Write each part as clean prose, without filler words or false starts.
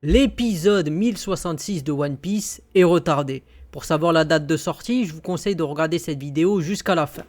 L'épisode 1066 de One Piece est retardé. Pour savoir la date de sortie, je vous conseille de regarder cette vidéo jusqu'à la fin.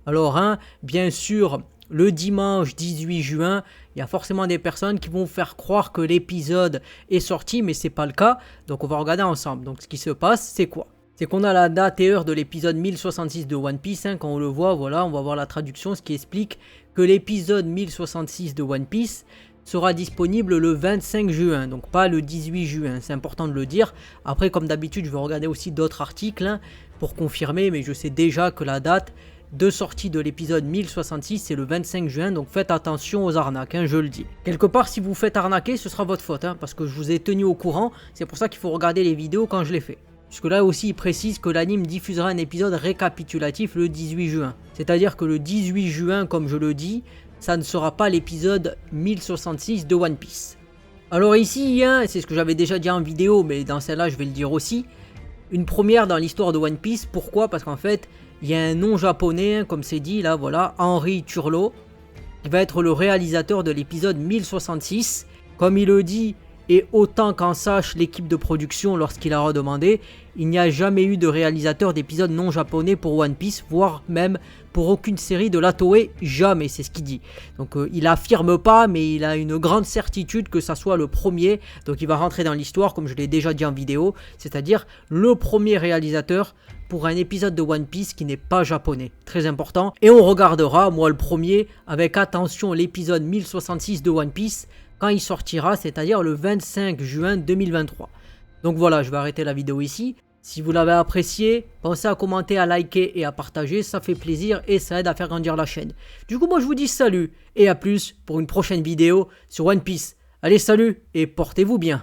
Alors, bien sûr, le dimanche 18 juin, il y a forcément des personnes qui vont faire croire que l'épisode est sorti, mais c'est pas le cas. Donc, on va regarder ensemble. Donc, ce qui se passe, c'est quoi? C'est qu'on a la date et heure de l'épisode 1066 de One Piece. Quand on le voit, voilà, on va voir la traduction, ce qui explique que l'épisode 1066 de One Piece sera disponible le 25 juin, donc pas le 18 juin, c'est important de le dire. Après, comme d'habitude, je vais regarder aussi d'autres articles pour confirmer, mais je sais déjà que la date de sortie de l'épisode 1066, c'est le 25 juin, donc faites attention aux arnaques, je le dis. Quelque part, si vous faites arnaquer, ce sera votre faute, parce que je vous ai tenu au courant, c'est pour ça qu'il faut regarder les vidéos quand je les fais. Puisque là aussi, il précise que l'anime diffusera un épisode récapitulatif le 18 juin. C'est-à-dire que le 18 juin, comme je le dis, ça ne sera pas l'épisode 1066 de One Piece. Alors ici, c'est ce que j'avais déjà dit en vidéo, mais dans celle-là, je vais le dire aussi, une première dans l'histoire de One Piece. Pourquoi? Parce qu'en fait, il y a un nom japonais, comme c'est dit, là, voilà, Henry Turlo, qui va être le réalisateur de l'épisode 1066. Comme il le dit, et autant qu'en sache l'équipe de production lorsqu'il a redemandé, il n'y a jamais eu de réalisateur d'épisodes non japonais pour One Piece, voire même pour aucune série de la Toei, jamais, c'est ce qu'il dit. Donc il affirme pas, mais il a une grande certitude que ça soit le premier, donc il va rentrer dans l'histoire, comme je l'ai déjà dit en vidéo, c'est-à-dire le premier réalisateur pour un épisode de One Piece qui n'est pas japonais, très important. Et on regardera, moi le premier, avec attention l'épisode 1066 de One Piece, quand il sortira, c'est-à-dire le 25 juin 2023. Donc voilà, je vais arrêter la vidéo ici. Si vous l'avez apprécié, pensez à commenter, à liker et à partager, ça fait plaisir et ça aide à faire grandir la chaîne. Du coup, moi je vous dis salut et à plus pour une prochaine vidéo sur One Piece. Allez, salut et portez-vous bien.